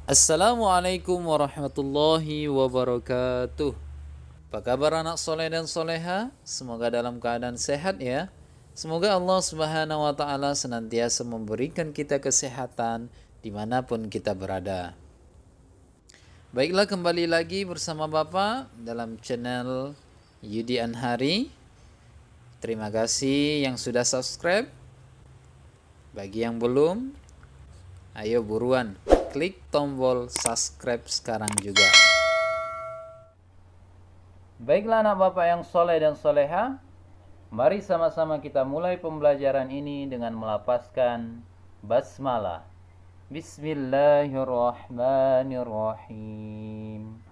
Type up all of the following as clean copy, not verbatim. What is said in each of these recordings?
Assalamualaikum warahmatullahi wabarakatuh. Apa kabar anak soleh dan soleha? Semoga dalam keadaan sehat ya. Semoga Allah Subhanahu wa Ta'ala senantiasa memberikan kita kesehatan dimanapun kita berada. Baiklah, kembali lagi bersama Bapak dalam channel Yudi Anhari. Terima kasih yang sudah subscribe. Bagi yang belum, ayo buruan klik tombol subscribe sekarang juga. Baiklah anak bapak yang soleh dan soleha, mari sama-sama kita mulai pembelajaran ini dengan melafazkan basmalah. Bismillahirrahmanirrahim.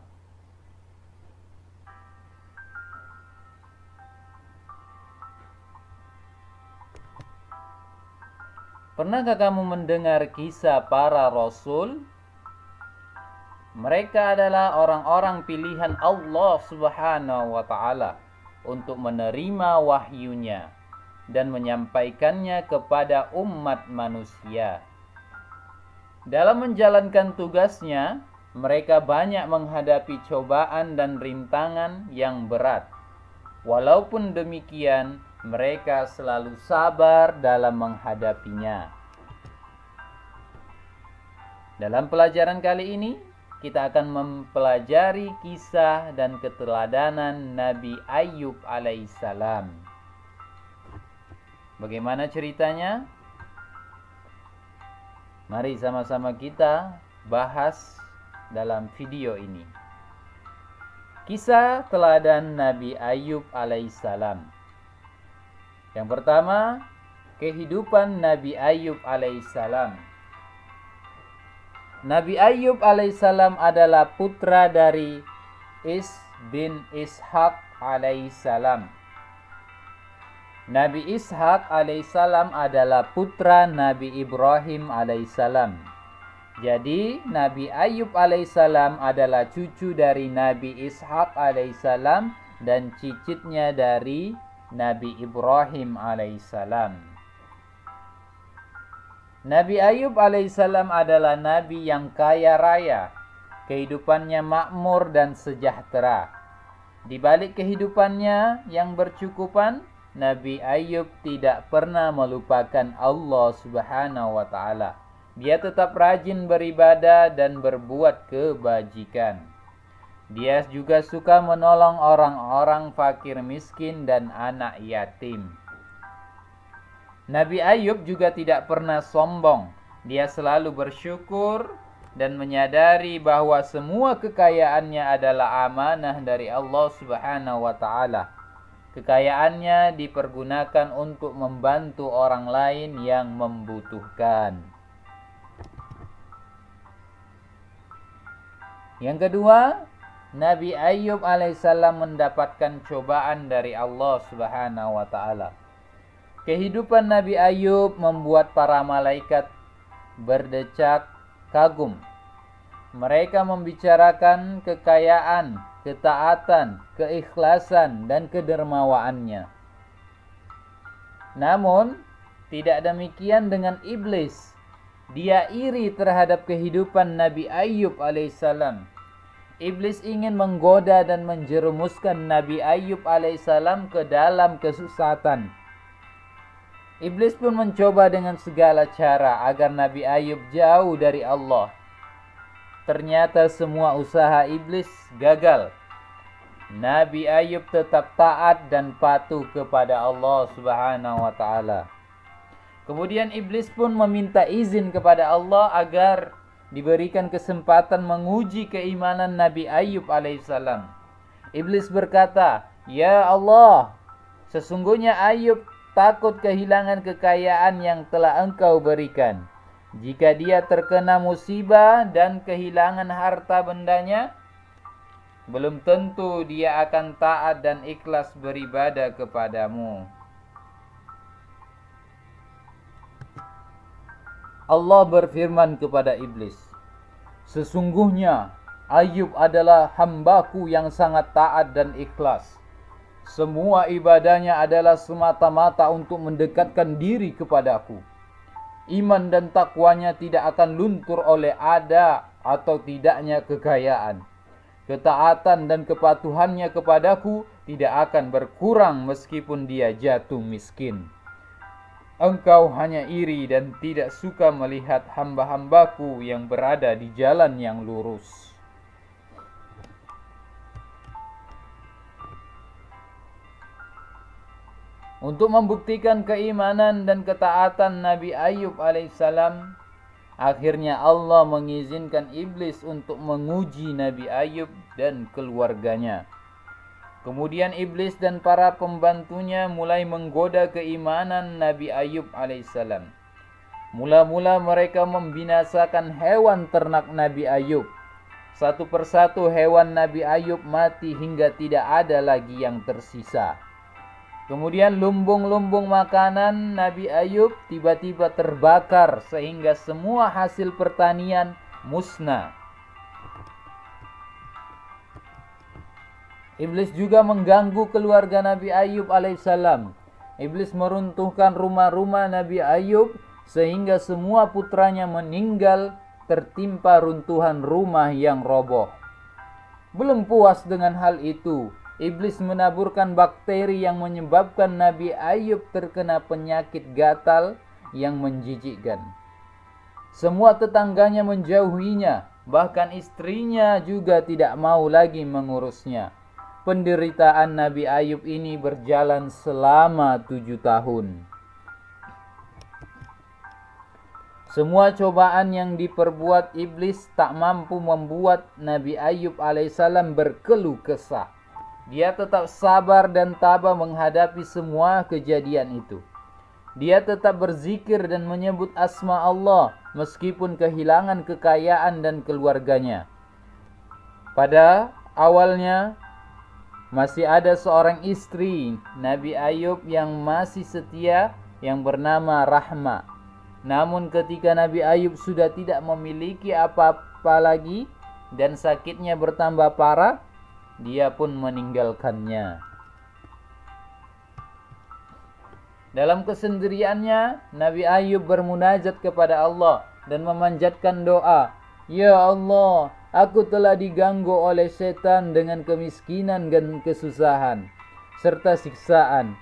Pernahkah kamu mendengar kisah para rasul? Mereka adalah orang-orang pilihan Allah Subhanahu wa Ta'ala untuk menerima wahyunya dan menyampaikannya kepada umat manusia. Dalam menjalankan tugasnya, mereka banyak menghadapi cobaan dan rintangan yang berat. Walaupun demikian, mereka selalu sabar dalam menghadapinya. Dalam pelajaran kali ini, kita akan mempelajari kisah dan keteladanan Nabi Ayyub alaihissalam. Bagaimana ceritanya? Mari sama-sama kita bahas dalam video ini. Kisah teladan Nabi Ayyub alaihissalam. Yang pertama, kehidupan Nabi Ayyub alaihissalam. Nabi Ayyub alaihissalam adalah putra dari Is bin Ishaq alaihissalam. Nabi Ishaq alaihissalam adalah putra Nabi Ibrahim alaihissalam. Jadi Nabi Ayyub alaihissalam adalah cucu dari Nabi Ishaq alaihissalam dan cicitnya dari Nabi Ibrahim alaihissalam. Nabi Ayyub alaihissalam adalah nabi yang kaya raya. Kehidupannya makmur dan sejahtera. Di balik kehidupannya yang bercukupan, Nabi Ayyub tidak pernah melupakan Allah Subhanahu wa Ta'ala. Dia tetap rajin beribadah dan berbuat kebajikan. Dia juga suka menolong orang-orang fakir miskin dan anak yatim. Nabi Ayyub juga tidak pernah sombong. Dia selalu bersyukur dan menyadari bahwa semua kekayaannya adalah amanah dari Allah Subhanahu wa Ta'ala. Kekayaannya dipergunakan untuk membantu orang lain yang membutuhkan. Yang kedua, Nabi Ayyub alaihissalam mendapatkan cobaan dari Allah Subhanahu wa Ta'ala. Kehidupan Nabi Ayyub membuat para malaikat berdecak kagum. Mereka membicarakan kekayaan, ketaatan, keikhlasan, dan kedermawaannya. Namun, tidak demikian dengan iblis. Dia iri terhadap kehidupan Nabi Ayyub alaihissalam. Iblis ingin menggoda dan menjerumuskan Nabi Ayyub alaihissalam ke dalam kesesatan. Iblis pun mencoba dengan segala cara agar Nabi Ayyub jauh dari Allah. Ternyata semua usaha iblis gagal. Nabi Ayyub tetap taat dan patuh kepada Allah Subhanahu wa Ta'ala. Kemudian iblis pun meminta izin kepada Allah agar diberikan kesempatan menguji keimanan Nabi Ayyub alaihissalam. Iblis berkata, "Ya Allah, sesungguhnya Ayyub takut kehilangan kekayaan yang telah Engkau berikan. Jika dia terkena musibah dan kehilangan harta bendanya, belum tentu dia akan taat dan ikhlas beribadah kepadamu." Allah berfirman kepada iblis, "Sesungguhnya Ayyub adalah hambaku yang sangat taat dan ikhlas. Semua ibadahnya adalah semata-mata untuk mendekatkan diri kepadaku. Iman dan takwanya tidak akan luntur oleh ada atau tidaknya kekayaan. Ketaatan dan kepatuhannya kepadaku tidak akan berkurang meskipun dia jatuh miskin. Engkau hanya iri dan tidak suka melihat hamba-hambaku yang berada di jalan yang lurus. Untuk membuktikan keimanan dan ketaatan Nabi Ayub alaihissalam, akhirnya Allah mengizinkan iblis untuk menguji Nabi Ayub dan keluarganya. Kemudian iblis dan para pembantunya mulai menggoda keimanan Nabi Ayub alaihissalam. Mula-mula mereka membinasakan hewan ternak Nabi Ayub. Satu persatu hewan Nabi Ayub mati hingga tidak ada lagi yang tersisa. Kemudian lumbung-lumbung makanan Nabi Ayub tiba-tiba terbakar sehingga semua hasil pertanian musnah. Iblis juga mengganggu keluarga Nabi Ayub alaihissalam. Iblis meruntuhkan rumah-rumah Nabi Ayub sehingga semua putranya meninggal tertimpa runtuhan rumah yang roboh. Belum puas dengan hal itu, iblis menaburkan bakteri yang menyebabkan Nabi Ayub terkena penyakit gatal yang menjijikkan. Semua tetangganya menjauhinya, bahkan istrinya juga tidak mau lagi mengurusnya. Penderitaan Nabi Ayub ini berjalan selama 7 tahun. Semua cobaan yang diperbuat iblis tak mampu membuat Nabi Ayub alaihissalam berkeluh kesah. Dia tetap sabar dan tabah menghadapi semua kejadian itu. Dia tetap berzikir dan menyebut asma Allah meskipun kehilangan kekayaan dan keluarganya. Pada awalnya masih ada seorang istri Nabi Ayub yang masih setia yang bernama Rahma. Namun ketika Nabi Ayub sudah tidak memiliki apa-apa lagi dan sakitnya bertambah parah, dia pun meninggalkannya. Dalam kesendiriannya, Nabi Ayub bermunajat kepada Allah dan memanjatkan doa, "Ya Allah, aku telah diganggu oleh setan dengan kemiskinan dan kesusahan, serta siksaan.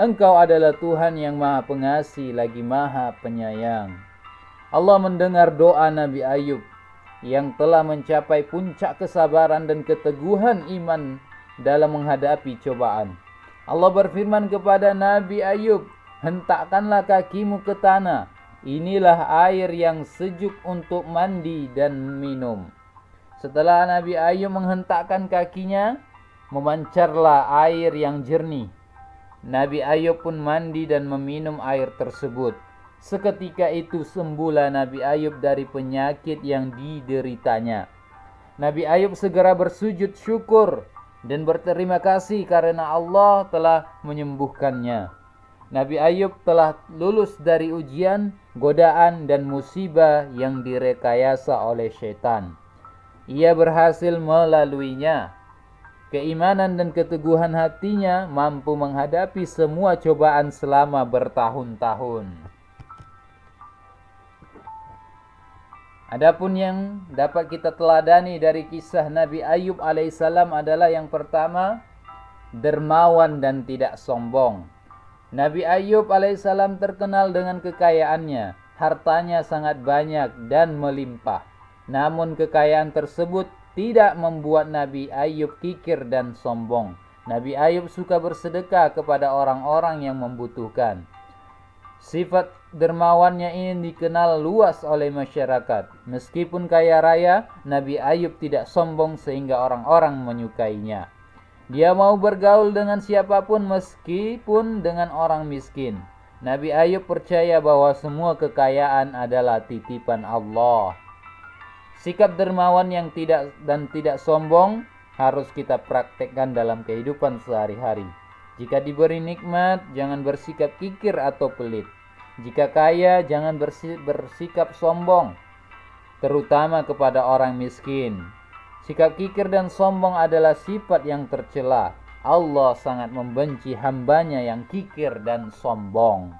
Engkau adalah Tuhan yang Maha Pengasih lagi Maha Penyayang." Allah mendengar doa Nabi Ayub yang telah mencapai puncak kesabaran dan keteguhan iman dalam menghadapi cobaan. Allah berfirman kepada Nabi Ayub, "Hentakkanlah kakimu ke tanah. Inilah air yang sejuk untuk mandi dan minum." Setelah Nabi Ayub menghentakkan kakinya, memancarlah air yang jernih. Nabi Ayub pun mandi dan meminum air tersebut. Seketika itu sembuhlah Nabi Ayub dari penyakit yang dideritanya. Nabi Ayub segera bersujud syukur dan berterima kasih karena Allah telah menyembuhkannya. Nabi Ayub telah lulus dari ujian, godaan, dan musibah yang direkayasa oleh syaitan. Ia berhasil melaluinya. Keimanan dan keteguhan hatinya mampu menghadapi semua cobaan selama bertahun-tahun. Adapun yang dapat kita teladani dari kisah Nabi Ayub alaihissalam adalah yang pertama, dermawan dan tidak sombong. Nabi Ayub alaihissalam terkenal dengan kekayaannya, hartanya sangat banyak dan melimpah. Namun kekayaan tersebut tidak membuat Nabi Ayub kikir dan sombong. Nabi Ayub suka bersedekah kepada orang-orang yang membutuhkan. Sifat dermawannya ini dikenal luas oleh masyarakat. Meskipun kaya raya, Nabi Ayub tidak sombong sehingga orang-orang menyukainya. Dia mau bergaul dengan siapapun meskipun dengan orang miskin. Nabi Ayub percaya bahwa semua kekayaan adalah titipan Allah. Sikap dermawan yang tidak sombong harus kita praktekkan dalam kehidupan sehari-hari. Jika diberi nikmat, jangan bersikap kikir atau pelit. Jika kaya, jangan bersikap sombong, terutama kepada orang miskin. Sikap kikir dan sombong adalah sifat yang tercela. Allah sangat membenci hambanya yang kikir dan sombong.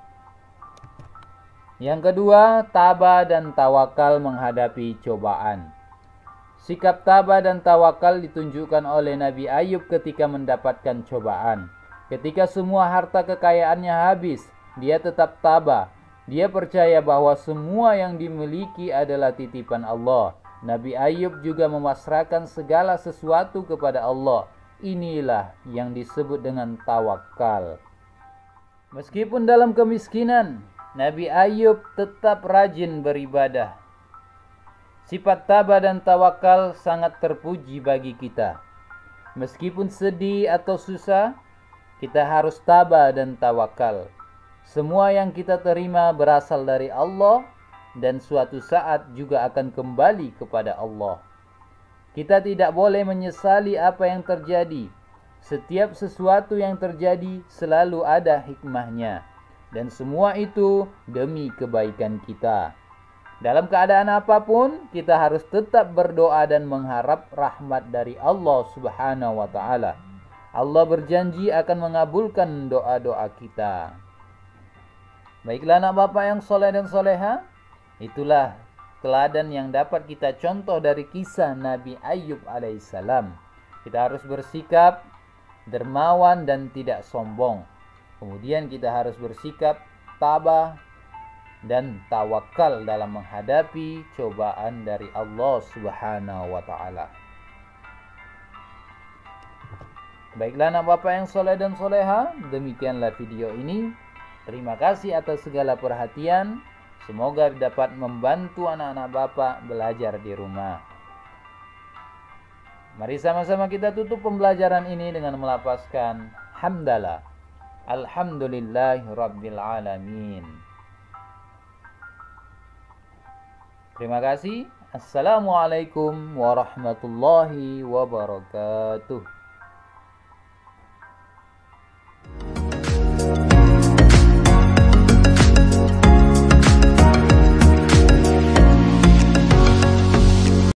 Yang kedua, tabah dan tawakal menghadapi cobaan. Sikap tabah dan tawakal ditunjukkan oleh Nabi Ayub ketika mendapatkan cobaan. Ketika semua harta kekayaannya habis, dia tetap tabah. Dia percaya bahwa semua yang dimiliki adalah titipan Allah. Nabi Ayub juga memasrahkan segala sesuatu kepada Allah. Inilah yang disebut dengan tawakal. Meskipun dalam kemiskinan, Nabi Ayub tetap rajin beribadah. Sifat tabah dan tawakal sangat terpuji bagi kita. Meskipun sedih atau susah, kita harus tabah dan tawakal. Semua yang kita terima berasal dari Allah dan suatu saat juga akan kembali kepada Allah. Kita tidak boleh menyesali apa yang terjadi. Setiap sesuatu yang terjadi selalu ada hikmahnya, dan semua itu demi kebaikan kita. Dalam keadaan apapun, kita harus tetap berdoa dan mengharap rahmat dari Allah Subhanahu wa Ta'ala. Allah berjanji akan mengabulkan doa-doa kita. Baiklah anak bapak yang soleh dan soleha, itulah teladan yang dapat kita contoh dari kisah Nabi Ayub alaihissalam. Kita harus bersikap dermawan dan tidak sombong. Kemudian kita harus bersikap tabah dan tawakal dalam menghadapi cobaan dari Allah Subhanahu wa Ta'ala. Baiklah anak bapak yang soleh dan soleha, demikianlah video ini. Terima kasih atas segala perhatian. Semoga dapat membantu anak-anak bapak belajar di rumah. Mari sama-sama kita tutup pembelajaran ini dengan melafazkan hamdalah. Alhamdulillahi rabbil alamin. Terima kasih. Assalamualaikum warahmatullahi wabarakatuh.